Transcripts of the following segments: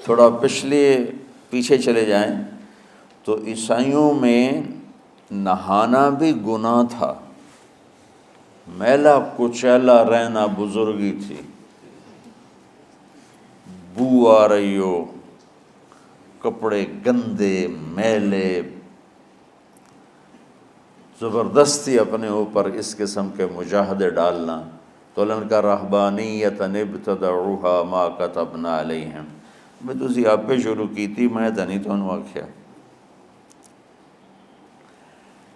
تھوڑا پیچھے چلے جائیں تو عیسائیوں میں نہانا بھی گناہ تھا، میلا کچیلا رہنا بزرگی تھی، بو آ رہی ہو، کپڑے گندے میلے، زبردستی اپنے اوپر اس قسم کے مجاہدے ڈالنا، تو لن کا رہبانیت ابتدعوها ما كتبنا علیہم، میں تو اسی آپ پہ شروع کی تھی، میں تو نہیں تو ان واقعہ۔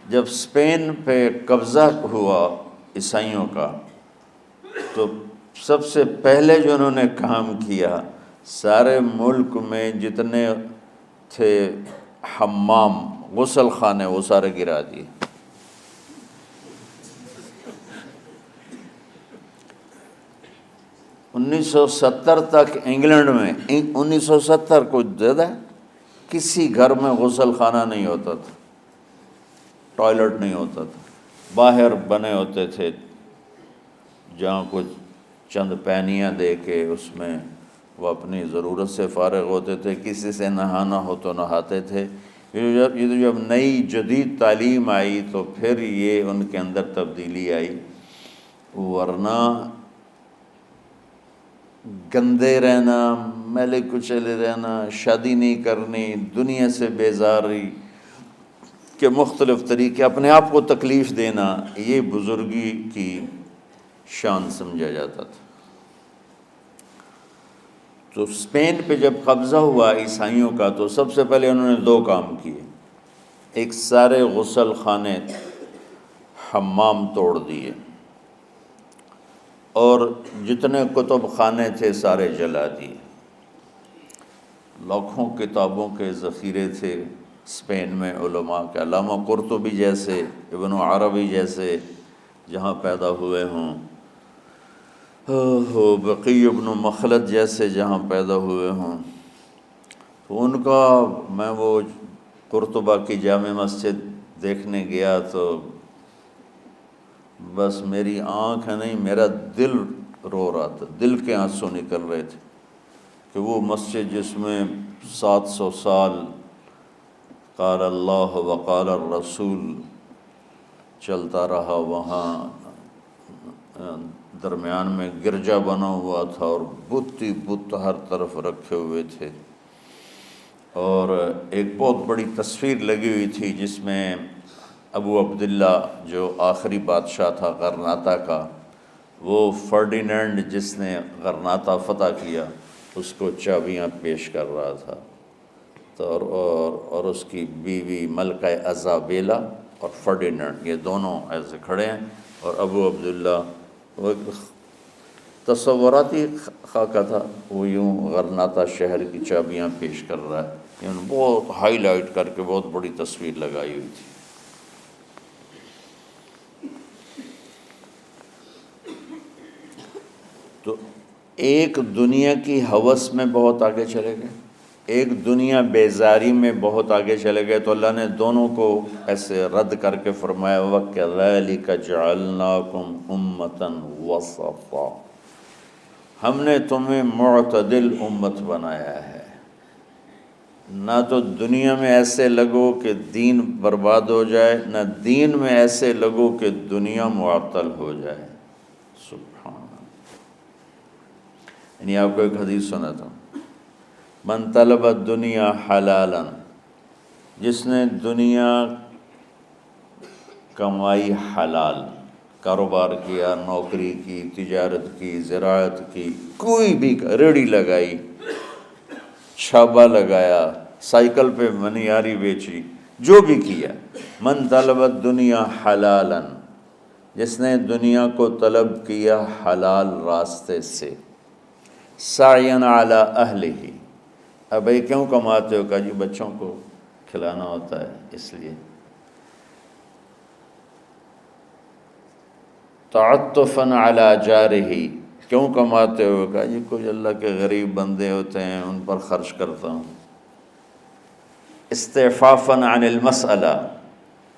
جب اسپین پہ قبضہ ہوا عیسائیوں کا تو سب سے پہلے جو انہوں نے کام کیا، سارے ملک میں جتنے تھے حمام غسل خانے وہ سارے گرا دیے۔ 1970 تک انگلینڈ میں 1970 کو زیادہ کسی گھر میں غسل خانہ نہیں ہوتا تھا، ٹوائلٹ نہیں ہوتا تھا، باہر بنے ہوتے تھے جہاں کچھ چند پینیاں دے کے اس میں وہ اپنی ضرورت سے فارغ ہوتے تھے، کسی سے نہانا ہو تو نہاتے تھے۔ یہ جب نئی جدید تعلیم آئی تو پھر یہ ان کے اندر تبدیلی آئی، ورنہ گندے رہنا، میلے کچیلے رہنا، شادی نہیں کرنی، دنیا سے بیزاری کے مختلف طریقے، اپنے آپ کو تکلیف دینا، یہ بزرگی کی شان سمجھا جاتا تھا۔ تو اسپین پہ جب قبضہ ہوا عیسائیوں کا تو سب سے پہلے انہوں نے دو کام کیے، ایک سارے غسل خانے حمام توڑ دیے، اور جتنے کتب خانے تھے سارے جلا دیے۔ لاکھوں کتابوں کے ذخیرے تھے اسپین میں علماء کے، علامہ قرطبی جیسے، ابن عربی جیسے جہاں پیدا ہوئے ہوں، بقی ابن مخلد جیسے جہاں پیدا ہوئے ہوں، تو ان کا میں وہ قرطبہ کی جامع مسجد دیکھنے گیا تو بس میری آنکھ نہیں میرا دل رو رہا تھا، دل کے آنسو نکل رہے تھے کہ وہ مسجد جس میں 700 سال قال اللہ وقال الرسول چلتا رہا، وہاں درمیان میں گرجا بنا ہوا تھا اور بت ہی بت ہر طرف رکھے ہوئے تھے، اور ایک بہت بڑی تصویر لگی ہوئی تھی جس میں ابو عبداللہ جو آخری بادشاہ تھا غرناطہ کا، وہ فرڈینینڈ جس نے غرناطہ فتح کیا اس کو چابیاں پیش کر رہا تھا، تو اور اس کی بیوی ملکہ ایزابیلا اور فرڈینینڈ یہ دونوں ایسے کھڑے ہیں، اور ابو عبداللہ وہ ایک تصوراتی خاکہ تھا، وہ یوں غرناطہ شہر کی چابیاں پیش کر رہا ہے، یعنی بہت ہائی لائٹ کر کے بہت بڑی تصویر لگائی ہوئی تھی۔ تو ایک دنیا کی ہوس میں بہت آگے چلے گئے، ایک دنیا بیزاری میں بہت آگے چلے گئے، تو اللہ نے دونوں کو ایسے رد کر کے فرمایا وَكَذَلِكَ جَعَلْنَاكُمْ أُمَّةً وَسَطًا، ہم نے تمہیں معتدل امت بنایا ہے، نہ تو دنیا میں ایسے لگو کہ دین برباد ہو جائے، نہ دین میں ایسے لگو کہ دنیا معطل ہو جائے۔ سبحان اللہ، یعنی آپ کو ایک حدیث سناتا ہوں، من طلب الدنیا حلالا، جس نے دنیا کمائی حلال، کاروبار کیا، نوکری کی، تجارت کی، زراعت کی، کوئی بھی ریڑھی لگائی، چھابا لگایا، سائیکل پہ منیاری بیچی، جو بھی کیا، من طلب الدنیا حلالا، جس نے دنیا کو طلب کیا حلال راستے سے، سعیاً علی اہلہ، اب بھائی کیوں کماتے ہو؟ کہا جی بچوں کو کھلانا ہوتا ہے اس لیے، تعطفاً علی جارہ، کیوں کماتے ہو؟ کہا جی کچھ اللہ کے غریب بندے ہوتے ہیں ان پر خرچ کرتا ہوں، استعفافاً عن المسئلہ،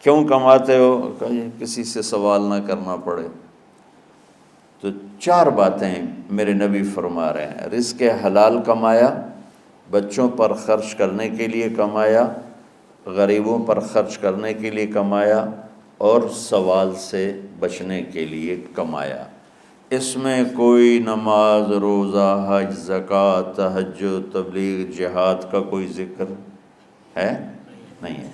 کیوں کماتے ہو؟ کہا جی کسی سے سوال نہ کرنا پڑے۔ تو چار باتیں میرے نبی فرما رہے ہیں، رزق حلال کمایا، بچوں پر خرچ کرنے کے لیے کمایا، غریبوں پر خرچ کرنے کے لیے کمایا، اور سوال سے بچنے کے لیے کمایا۔ اس میں کوئی نماز، روزہ، حج، زکوٰۃ، تہجد، تبلیغ، جہاد کا کوئی ذکر ہے؟ نہیں ہے۔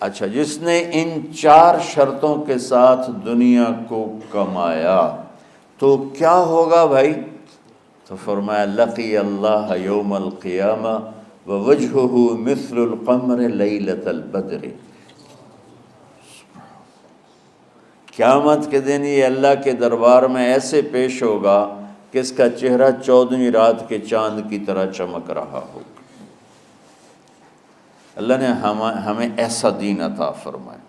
اچھا، جس نے ان 4 شرطوں کے ساتھ دنیا کو کمایا تو کیا ہوگا بھائی؟ تو فرمایا لقی اللہ یوم القیامہ ووجہہ مثل القمر لیلۃ البدر۔ قیامت کے دن یہ اللہ کے دربار میں ایسے پیش ہوگا کہ اس کا چہرہ 14ویں رات کے چاند کی طرح چمک رہا ہوگا۔ اللہ نے ہمیں ایسا دین عطا فرمایا۔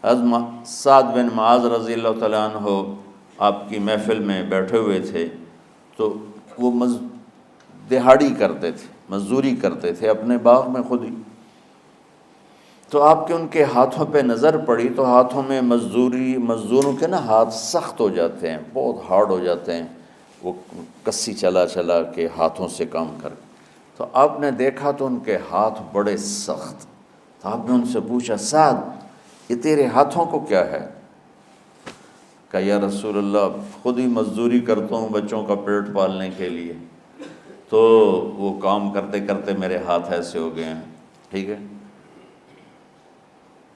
حضرت سعد بن معاذ رضی اللہ تعالیٰ عنہ آپ کی محفل میں بیٹھے ہوئے تھے، تو وہ دہاڑی کرتے تھے، مزدوری کرتے تھے اپنے باغ میں خود ہی۔ تو آپ کے ان کے ہاتھوں پہ نظر پڑی تو ہاتھوں میں مزدوروں کے نا ہاتھ سخت ہو جاتے ہیں، بہت ہارڈ ہو جاتے ہیں، وہ کسی چلا چلا کے ہاتھوں سے کام کر۔ تو آپ نے دیکھا تو ان کے ہاتھ بڑے سخت۔ تو آپ نے ان سے پوچھا سعد یہ تیرے ہاتھوں کو کیا ہے؟ کہا یا رسول اللہ خود ہی مزدوری کرتا ہوں بچوں کا پیٹ پالنے کے لیے، تو وہ کام کرتے کرتے میرے ہاتھ ایسے ہو گئے ہیں، ٹھیک ہے،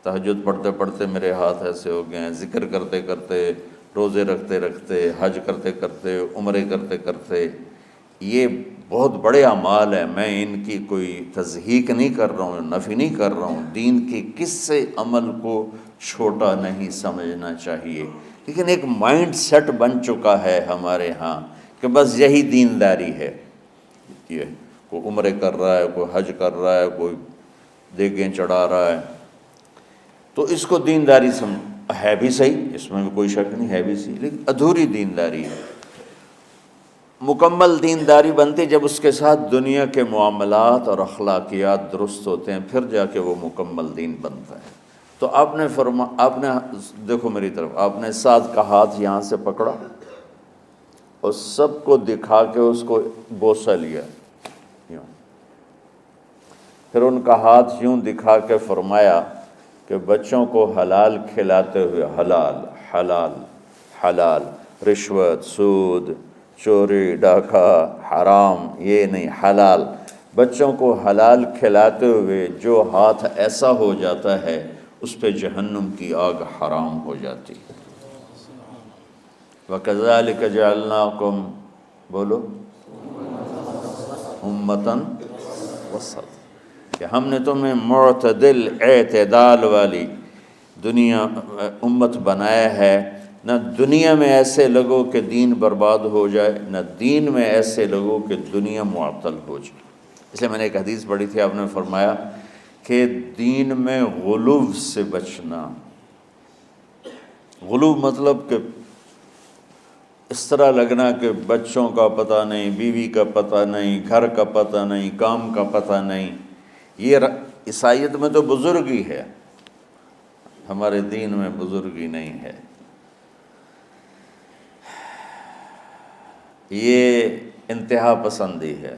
تہجد پڑھتے پڑھتے میرے ہاتھ ایسے ہو گئے ہیں، ذکر کرتے کرتے، روزے رکھتے رکھتے، حج کرتے کرتے، عمرے کرتے کرتے، یہ بہت بڑے اعمال ہیں، میں ان کی کوئی تضحیق نہیں کر رہا ہوں، نفی نہیں کر رہا ہوں، دین کے کسی عمل کو چھوٹا نہیں سمجھنا چاہیے، لیکن ایک مائنڈ سیٹ بن چکا ہے ہمارے ہاں کہ بس یہی دینداری ہے۔ یہ کوئی عمرے کر رہا ہے، کوئی حج کر رہا ہے، کوئی دیگیں چڑھا رہا ہے، تو اس کو دینداری ہے بھی صحیح، اس میں بھی کوئی شک نہیں، ہے بھی صحیح، لیکن ادھوری دینداری ہے۔ مکمل دینداری بنتی جب اس کے ساتھ دنیا کے معاملات اور اخلاقیات درست ہوتے ہیں، پھر جا کے وہ مکمل دین بنتا ہے۔ تو آپ نے دیکھو میری طرف، آپ نے سعد کا ہاتھ یہاں سے پکڑا اور سب کو دکھا کے اس کو بوسہ لیا، پھر ان کا ہاتھ یوں دکھا کے فرمایا کہ بچوں کو حلال کھلاتے ہوئے، حلال حلال حلال، رشوت، سود، چوری، ڈاکہ، حرام، یہ نہیں، حلال، بچوں کو حلال کھلاتے ہوئے جو ہاتھ ایسا ہو جاتا ہے اس پہ جہنم کی آگ حرام ہو جاتی۔ وَكَذَلِكَ جَعَلْنَاكُمْ، بولو، اُمَّةً وَسَطًا، کہ ہم نے تمہیں معتدل، اعتدال والی امت بنایا ہے، نہ دنیا میں ایسے لوگوں کہ دین برباد ہو جائے، نہ دین میں ایسے لوگوں کہ دنیا معطل ہو جائے۔ اس لیے میں نے ایک حدیث پڑھی تھی، آپ نے فرمایا کہ دین میں غلو سے بچنا۔ غلو مطلب کہ اس طرح لگنا کہ بچوں کا پتہ نہیں، بیوی کا پتہ نہیں، گھر کا پتہ نہیں، کام کا پتہ نہیں۔ یہ عیسائیت میں تو بزرگی ہے، ہمارے دین میں بزرگی نہیں ہے۔ یہ انتہا پسندی ہے۔